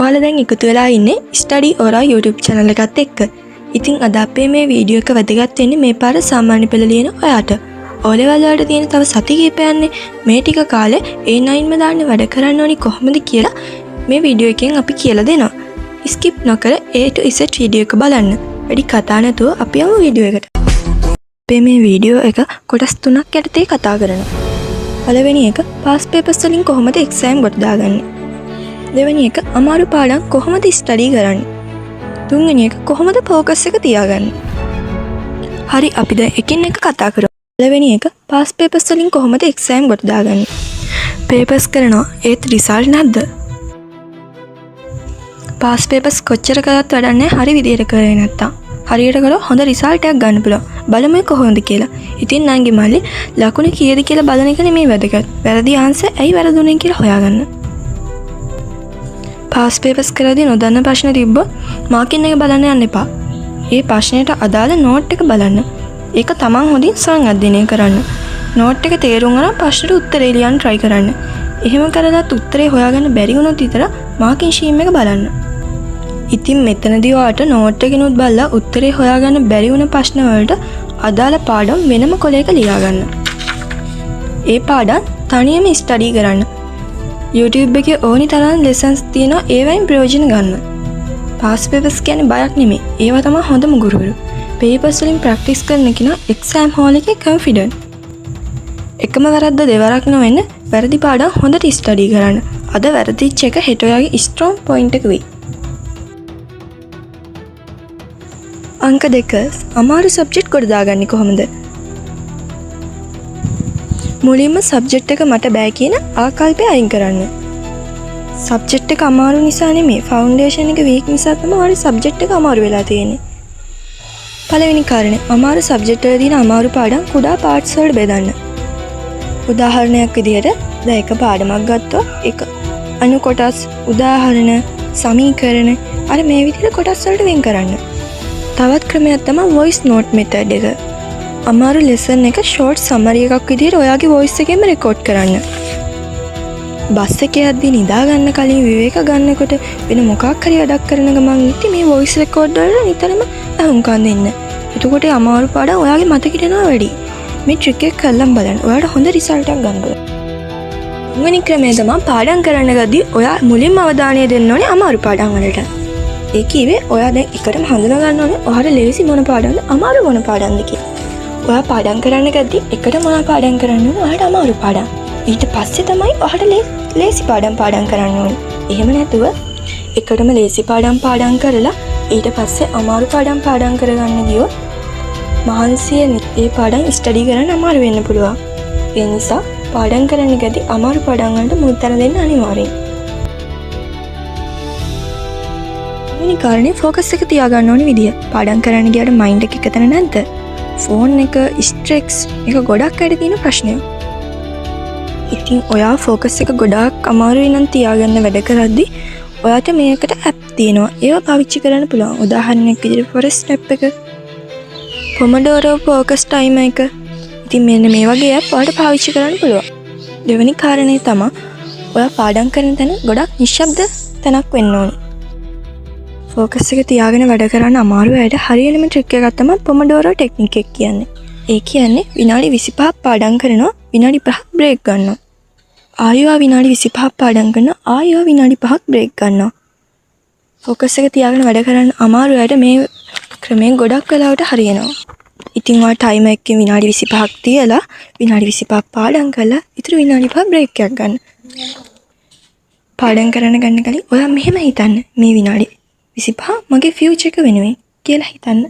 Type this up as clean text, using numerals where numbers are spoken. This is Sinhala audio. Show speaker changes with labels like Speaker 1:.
Speaker 1: ඔයාලා දැන් එකතු වෙලා ඉන්නේ ස්ටඩි ඔරා YouTube channel එකත් එක්ක. ඉතින් අද අපේ මේ වීඩියෝ එක වැදගත් වෙන්නේ මේ පාර සාමාන්‍ය පෙළ ලියන ඔයාට. O level වලට තියෙන තව සති කිහිපයක්නේ මේ ටික කාලේ A9 ම දාන්න වැඩ කරන්න ඕනි කොහොමද කියලා මේ වීඩියෝ එකෙන් අපි කියලා දෙනවා. skip නොකර A to Z වීඩියෝ එක බලන්න. වැඩි කතා නැතුව අපි යමු වීඩියෝ එකට. අපේ මේ වීඩියෝ එක කොටස් 3ක් යටතේ කතා කරනවා. පළවෙනි එක past papers වලින් කොහොමද exam ගොඩ දාගන්නේ? දෙවෙනි එක අමාරු පාඩම් කොහොමද ස්ටඩි කරන්නේ? තුන්වෙනි එක කොහොමද ફોකස් එක තියාගන්නේ? හරි අපි දැන් එකින් එක කතා කරමු. පළවෙනි එක past papers වලින් කොහොමද exam ගොඩ දාගන්නේ? papers කරනවා ඒත් result නැද්ද? past papers කොච්චර කරත් වැඩක් නැහැ හරි විදියට කරේ නැත්තම්. හරියට කළොත් හොඳ result එකක් ගන්න පුළුවන්. බලමු කොහොමද කියලා. ඉතින් නංගි මල්ලි ලකුණු කීයද කියලා බලන එක නෙමෙයි වැදගත්. වැරදි ආන්සර් ඇයි වැරදුනේ කියලා හොයාගන්න. past papers කරද්දී නොදන්න ප්‍රශ්න තිබ්බොත් මාකින් එක බලන්න යන්න එපා. ඒ ප්‍රශ්නයට අදාළ නෝට් එක බලන්න. ඒක තමන් හොඳින් සංඅධ්‍යයනය කරන්න. නෝට් එක තේරුම් අරන් ප්‍රශ්නෙට උත්තරේ ලියන්න try කරන්න. එහෙම කරලත් උත්තරේ හොයාගන්න බැරි වුණොත් විතර මාකින් ෂීම් එක බලන්න. ඉතින් මෙතනදී ඔයාට නෝට් එකකිනුත් බලලා උත්තරේ හොයාගන්න බැරි වුණ ප්‍රශ්න වලට අදාළ පාඩම් වෙනම කොලයක ලියා ගන්න. ඒ පාඩම් තනියම ස්ටඩි කරන්න. YouTube එකේ ඕනි තරම් lessons තියෙනවා ඒවයින් ප්‍රයෝජන ගන්න. past papers කියන්නේ බයක් නෙමෙයි. ඒවා තමයි හොඳම ගුරුවරු. papers වලින් practice කරන කෙනා exam hall එකේ confident. එකම වැරද්ද දෙවරක් නොවෙන්න වැරදි පාඩම් හොඳට ස්ටඩි කරන්න. අද වැරදිච්ච එක හෙට ඔයාගේ strong point එක වෙයි. අංක 2 අමාරු සබ්ජෙක්ට් කොට දාගන්නේ කොහොමද? මුලින්ම සබ්ජෙක්ට් එක මට බෑ කියන ආකල්පය අයින් කරන්න. සබ්ජෙක්ට් එක අමාරු නිසා නෙමෙයි ෆවුන්ඩේෂන් එක වීක් නිසා තමයි ඔයාලගේ සබ්ජෙක්ට් එක අමාරු වෙලා තියෙන්නේ. පළවෙනි කාරණේ අමාරු සබ්ජෙක්ට් වල තියෙන අමාරු පාඩම් කුඩා පාර්ට්ස් වලට බෙදන්න. උදාහරණයක් විදිහට දැන් එක පාඩමක් ගත්තොත් එක අනු කොටස් උදාහරණ සමීකරණ අර මේ විදිහට කොටස් වලට වෙන් කරන්න. තවත් ක්‍රමයක් තමයි voice note method එක. අමාරු lesson එක short summary එකක් විදිහට ඔයාගේ voice එකෙන්ම record කරන්න. බස් එකේ යද්දී නිදා ගන්න කලින් විවේක ගන්නකොට වෙන මොකක් හරි වැඩක් කරන ගමන් ඉතින් මේ voice record වල නිතරම අහුම්කම් දෙන්න. එතකොට අමාරු පාඩම් ඔයාගේ මතකෙට එනවා වැඩි. මේ trick එක කරලා බලන්න. ඔයාලට හොඳ result එකක් ගන්න පුළුවන්. වෙනි ක්‍රමය තමයි පාඩම් කරන්න ගද්දී ඔයා මුලින්ම අවධානය දෙන්න ඕනේ අමාරු පාඩම් වලට. ඒ කිව්වේ ඔයා දැන් එකටම හඳුනා ගන්න ඕනේ ඔයාට ලේසි මොන පාඩම්ද අමාරු මොන පාඩම්ද කියලා. ඔයා පාඩම් කරන්න ගද්දී එකට මොන පාඩම් කරන්න ඕනේ ඔයාට අමාරු පාඩම්. ඊට පස්සේ තමයි ඔයාට ලේසි පාඩම් කරන්න ඕනේ. එහෙම නැතුව එකටම ලේසි පාඩම් කරලා ඊට පස්සේ අමාරු පාඩම් කරගන්න ගියොත් මහන්සියෙන් ඒ පාඩම් ස්ටඩි කරන්න අමාරු වෙන්න පුළුවන්. ඒ නිසා පාඩම් කරන්න ගද්දී අමාරු පාඩම් වලට මුල් තැන දෙන්න අනිවාර්යයි. මේ කාරණේ ફોකස් එක තියාගන්න ඕනේ විදිය. පාඩම් කරන්න ගියාට මයින්ඩ් එක එකතන නැද්ද? ෆෝන් එක ස්ට්‍රෙක්ස් එක ගොඩක් අඩ තියෙන ප්‍රශ්නයක්. ඉතින් ඔයා ફોකස් එක ගොඩාක් අමාරුයි නම් තියාගන්න වැඩ කරද්දී ඔයාට මේකට ඇප් තියෙනවා. ඒවා පාවිච්චි කරන්න පුළුවන්. උදාහරණයක් විදිහට Forest app එක, Pomodoro focus timer එක. ඉතින් මෙන්න මේ වගේ ඇප් ඔයාලට පාවිච්චි කරන්න පුළුවන්. දෙවෙනි කාරණේ තමයි ඔයා පාඩම් කරන තැන ගොඩක් නිශ්ශබ්ද තැනක් වෙන්න ඕනේ. ෆෝකස් එක තියාගෙන වැඩ කරන්න අමාරු අයට හරියටම ට්‍රික් එකක් තමයි Pomodoro ටෙක්නික් එක කියන්නේ. ඒ කියන්නේ විනාඩි 25ක් පාඩම් කරනවා විනාඩි 5ක් බ්‍රේක් ගන්නවා. ආයෙත් විනාඩි 25ක් පාඩම් කරනවා ආයෙත් විනාඩි 5ක් බ්‍රේක් ගන්නවා. ෆෝකස් එක තියාගෙන වැඩ කරන්න අමාරු අයට මේ ක්‍රමයෙන් ගොඩක් වෙලාවට හරියනවා. ඉතින් ඔයා ටයිමර් එකකින් විනාඩි 25ක් තියලා විනාඩි 25ක් පාඩම් කරලා ඊටු විනාඩි 5ක් බ්‍රේක් එකක් ගන්න. පාඩම් කරන්න ගන්න කලින් ඔයා මෙහෙම හිතන්න මේ විනාඩි 25 මගේ ෆියුචර් එක වෙනුවෙන් කියලා හිතන්න.